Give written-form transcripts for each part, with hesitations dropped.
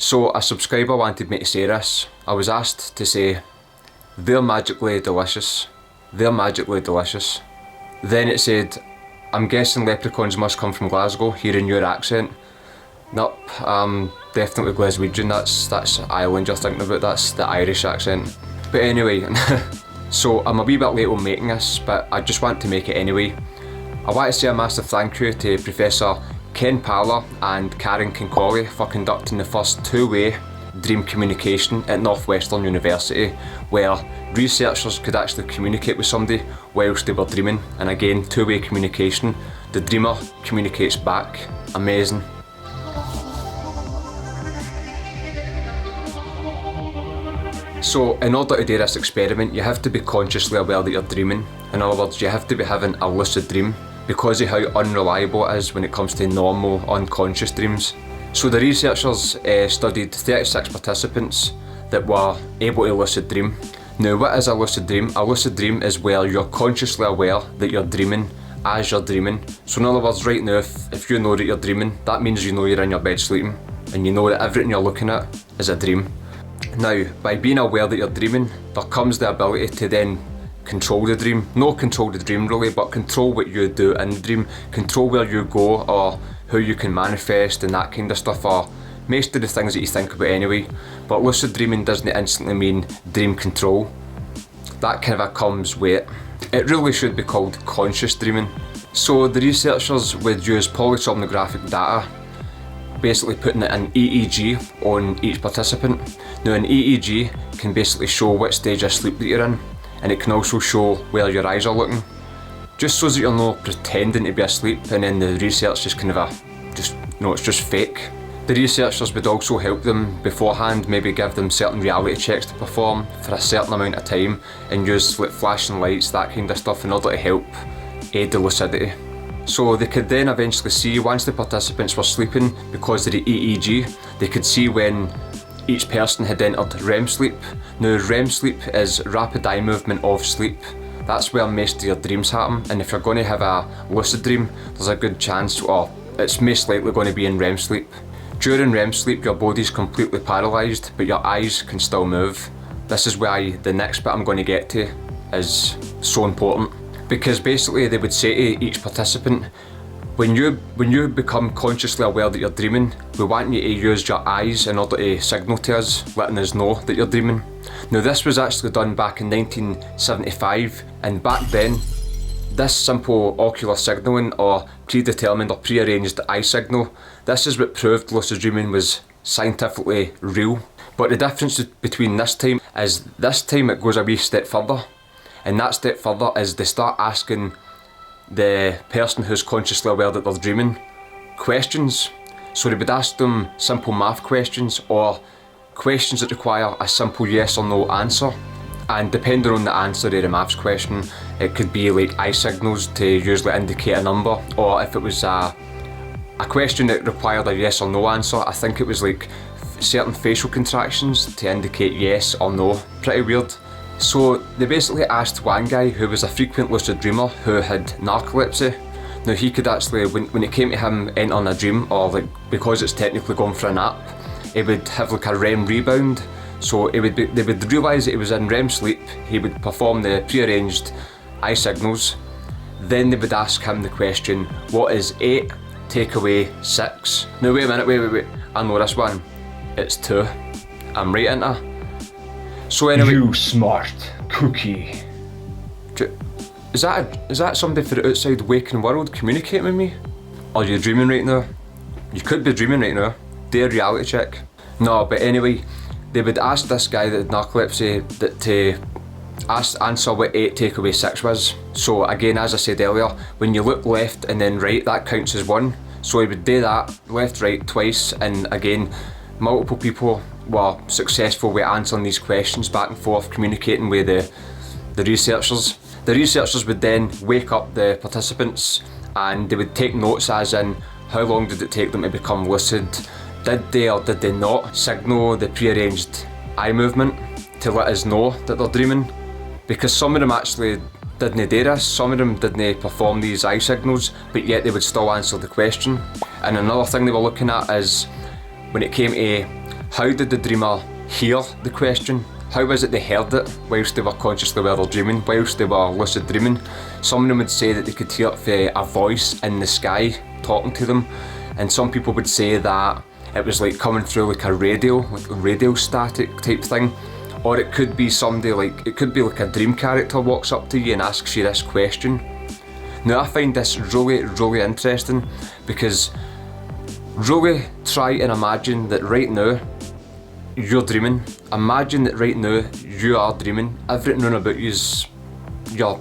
So a subscriber wanted me to say this. I was asked to say, "They're magically delicious. They're magically delicious." Then it said, "I'm guessing leprechauns must come from Glasgow, hearing your accent." Nope, definitely Glaswegian. That's Ireland you're thinking about, that's the Irish accent. But anyway, so I'm a wee bit late on making this, but I just want to make it anyway. I want to say a massive thank you to Professor Ken Parler and Karen Kincolly for conducting the first two-way dream communication at Northwestern University, where researchers could actually communicate with somebody whilst they were dreaming. And again, two-way communication, the dreamer communicates back. Amazing. So in order to do this experiment, you have to be consciously aware that you're dreaming. In other words, you have to be having a lucid dream because of how unreliable it is when it comes to normal unconscious dreams. So the researchers studied 36 participants that were able to lucid dream. Now, what is a lucid dream? A lucid dream is where you're consciously aware that you're dreaming as you're dreaming. So in other words, right now, if you know that you're dreaming, that means you know you're in your bed sleeping, and you know that everything you're looking at is a dream. Now, by being aware that you're dreaming, there comes the ability to then control the dream. Not control the dream really, but control what you do in the dream, control where you go or who you can manifest and that kind of stuff, or most of the things that you think about anyway. But lucid dreaming doesn't instantly mean dream control. That kind of comes with it. It really should be called conscious dreaming. So the researchers would use polysomnographic data, basically putting it in EEG on each participant. Now an EEG can basically show what stage of sleep that you're in, and it can also show where your eyes are looking, just so that you're not pretending to be asleep and then the research is kind of it's just fake. The researchers would also help them beforehand, maybe give them certain reality checks to perform for a certain amount of time and use like flashing lights, that kind of stuff, in order to help aid the lucidity. So they could then eventually see, once the participants were sleeping, because of the EEG, they could see when each person had entered REM sleep. Now REM sleep is rapid eye movement of sleep. That's where most of your dreams happen, and if you're going to have a lucid dream, there's a good chance, or it's most likely going to be in REM sleep. During REM sleep, your body's completely paralysed, but your eyes can still move. This is why the next bit I'm going to get to is so important. Because basically they would say to each participant, when you become consciously aware that you're dreaming, we want you to use your eyes in order to signal to us, letting us know that you're dreaming. Now this was actually done back in 1975, and back then, this simple ocular signalling, or predetermined or prearranged eye signal, this is what proved lucid dreaming was scientifically real. But the difference between this time is, this time it goes a wee step further. And that step further is they start asking the person who's consciously aware that they're dreaming questions. So they would ask them simple math questions, or questions that require a simple yes or no answer. And depending on the answer to the maths question, it could be like eye signals to usually indicate a number, or if it was a question that required a yes or no answer, I think it was like certain facial contractions to indicate yes or no. Pretty weird. So they basically asked one guy who was a frequent lucid dreamer who had narcolepsy. Now he could actually, when it came to him entering a dream, or like because it's technically going for a nap, he would have like a REM rebound. So they would realise that he was in REM sleep, he would perform the prearranged eye signals, then they would ask him the question, what is 8 take away 6? Now wait a minute, wait, I know this one. It's 2. I'm right into it. So anyway, you smart cookie. Is that somebody for the outside waking world communicating with me? Are you dreaming right now? You could be dreaming right now. Do a reality check. No, but anyway, they would ask this guy that had narcolepsy to answer what 8 take away 6 was. So again, as I said earlier, when you look left and then right, that counts as 1. So he would do that left, right twice, and again, multiple people were successful with answering these questions back and forth, communicating with the researchers. The researchers would then wake up the participants and they would take notes, as in how long did it take them to become lucid, did they or did they not signal the prearranged eye movement to let us know that they're dreaming, because some of them actually didn't do this, some of them didn't perform these eye signals, but yet they would still answer the question. And another thing they were looking at is when it came to How did the dreamer hear the question? How is it they heard it whilst they were consciously aware they're dreaming, whilst they were lucid dreaming? Some of them would say that they could hear a voice in the sky talking to them, and some people would say that it was like coming through like a radio static type thing. Or it could be somebody it could be like a dream character walks up to you and asks you this question. Now I find this really, really interesting, because really try and imagine that right now you're dreaming. Imagine that right now you are dreaming. Everything about you is your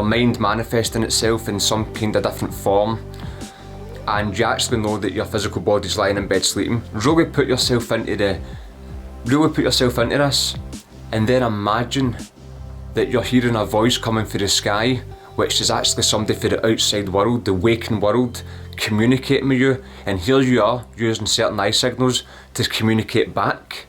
mind manifesting itself in some kind of different form, and you actually know that your physical body's lying in bed sleeping. Really put yourself into this, and then imagine that you're hearing a voice coming through the sky, which is actually somebody from the outside world, the waking world, communicating with you, and here you are using certain eye signals to communicate back.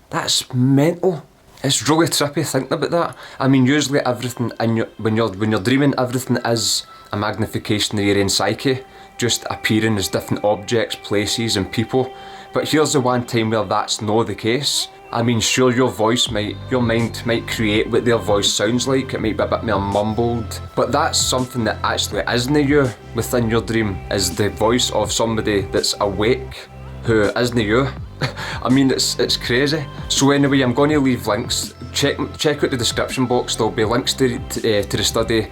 That's mental. It's really trippy thinking about that. I mean, usually everything when you're dreaming, everything is a magnification of your own psyche, just appearing as different objects, places and people. But here's the one time where that's not the case. I mean, sure, your mind might create what their voice sounds like. It might be a bit more mumbled, but that's something that actually isn't you within your dream, is the voice of somebody that's awake who isn't you. I mean, it's crazy. So anyway, I'm going to leave links. Check out the description box. There'll be links to the study,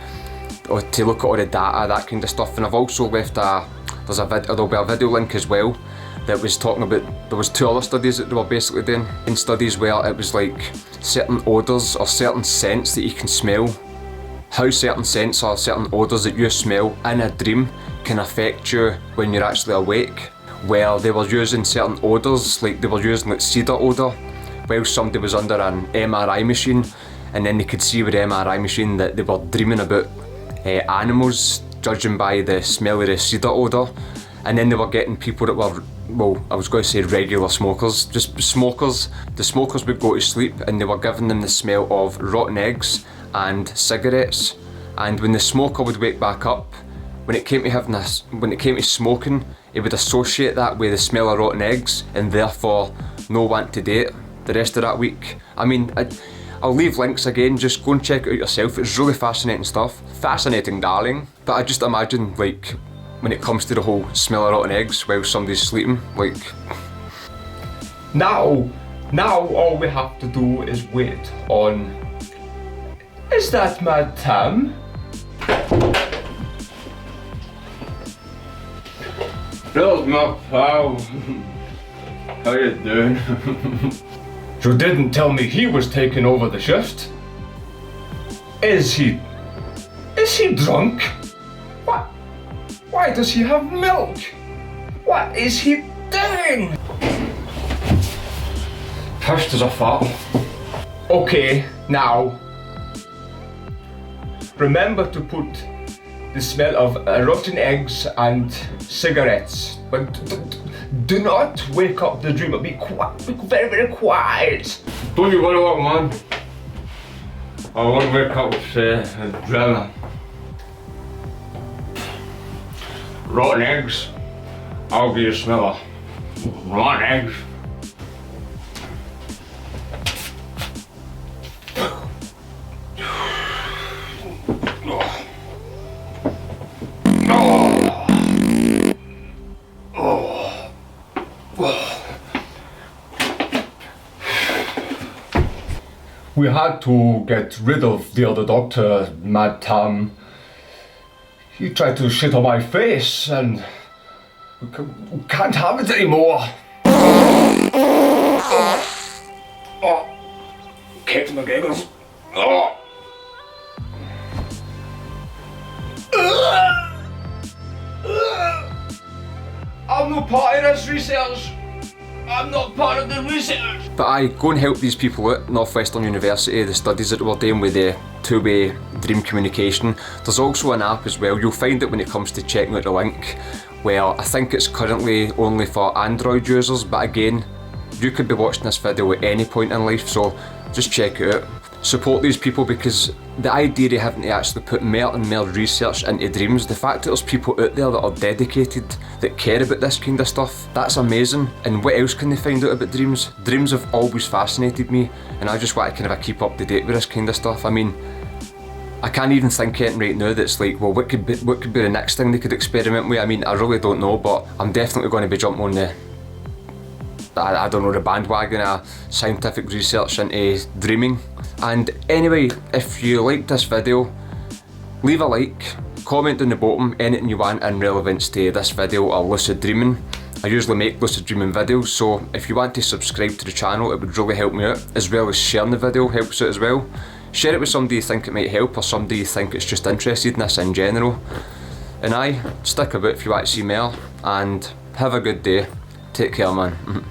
or to look at all the data, that kind of stuff. And I've also left there'll be a video link as well that was talking about, there was 2 other studies that they were basically doing, in studies where it was like certain odours or certain scents that you can smell, how certain scents or certain odours that you smell in a dream can affect you when you're actually awake. Where they were using certain odours, like they were using like cedar odour, while somebody was under an MRI machine, and then they could see with the MRI machine that they were dreaming about animals, judging by the smell of the cedar odour. And then they were getting people that were, well, I was going to say regular smokers, just smokers. The smokers would go to sleep and they were giving them the smell of rotten eggs and cigarettes. And when the smoker would wake back up, when it came to smoking, he would associate that with the smell of rotten eggs, and therefore no want to date the rest of that week. I mean, I'll leave links again, just go and check it out yourself. It's really fascinating stuff. Fascinating, darling. But I just imagine, like, when it comes to the whole smell of rotten eggs while somebody's sleeping, like... Now all we have to do is wait on... Is that Mad Tam? There's my pal. How you doing? You didn't tell me he was taking over the shift. Is he drunk? What? Why does he have milk? What is he doing? First as a fart. Okay, now remember to put the smell of rotten eggs and cigarettes, but do not wake up the dreamer. Be very, very quiet. Don't you worry about man. I won't wake up the dreamer. Rotten eggs. I'll give you a smell of rotten eggs. We had to get rid of the other doctor, Mad Tam. He tried to shit on my face and we can't have it anymore. Kicks my giggles. I'm not part of this research. I'm not part of the research. But I go and help these people at Northwestern University, the studies that we're doing with the two-way dream communication. There's also an app as well. You'll find it when it comes to checking out the link, where I think it's currently only for Android users, but again, you could be watching this video at any point in life, so just check it out. support these people, because the idea of having to actually put more and more research into dreams, the fact that there's people out there that are dedicated, that care about this kind of stuff, that's amazing. And what else can they find out about dreams? Dreams have always fascinated me, and I just want to kind of keep up to date with this kind of stuff. I mean, I can't even think of it right now that's like, well, what could be the next thing they could experiment with? I mean, I really don't know, but I'm definitely going to be jumping on the bandwagon of scientific research into dreaming. And anyway, if you liked this video, leave a like, comment down the bottom anything you want in relevance to this video or lucid dreaming. I usually make lucid dreaming videos, so if you want to subscribe to the channel, it would really help me out, as well as sharing the video helps out as well. Share it with somebody you think it might help, or somebody you think it's just interested in this in general. And stick about if you want to see more, and have a good day. Take care, man.